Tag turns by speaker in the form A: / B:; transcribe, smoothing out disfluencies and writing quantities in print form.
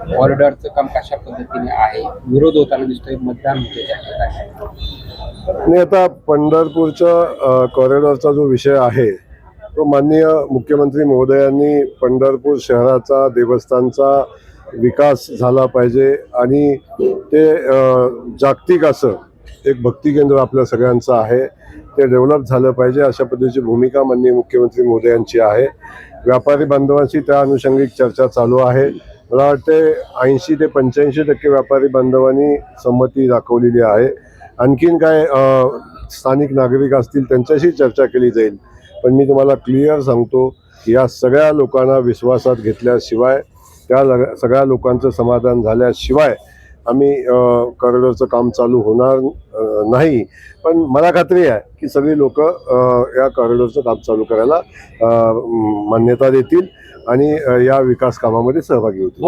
A: कॉरिडॉरचं काम कशा पद्धतीने आहे, विरोध होताना दिसतोय, मतदान होते त्या ठिकाणी.
B: आणि आता पंढरपूरच्या कॉरिडॉरचा जो विषय आहे तो माननीय मुख्यमंत्री महोदयांनी पंढरपूर शहराचा देवस्थानचा विकास झाला पाहिजे आणि ते जागतिक असं एक भक्ती केंद्र आपल्या सगळ्यांचं आहे ते डेव्हलप झालं पाहिजे अशा पद्धतीची भूमिका माननीय मुख्यमंत्री महोदयांची आहे. व्यापारी बांधवांशी त्या अनुषंगिक चर्चा चालू आहे. मला वाटते 80 ते 85% व्यापारी बांधवांनी संमती दाखवलेली आहे. आणखीन काय स्थानिक नागरिक असतील त्यांच्याशी चर्चा केली जाईल. पण मी तुम्हाला क्लिअर सांगतो की या सगळ्या लोकांना विश्वासात घेतल्याशिवाय त्या सगळ्या लोकांचं समाधान झाल्याशिवाय आम्ही कॉरिडॉरचं काम चालू होणार नाही. पण मला खात्री आहे की सगळी लोक या कॉरिडॉरचं काम चालू करायला मान्यता देतील आणि या विकास कामामध्ये सहभागी होतील.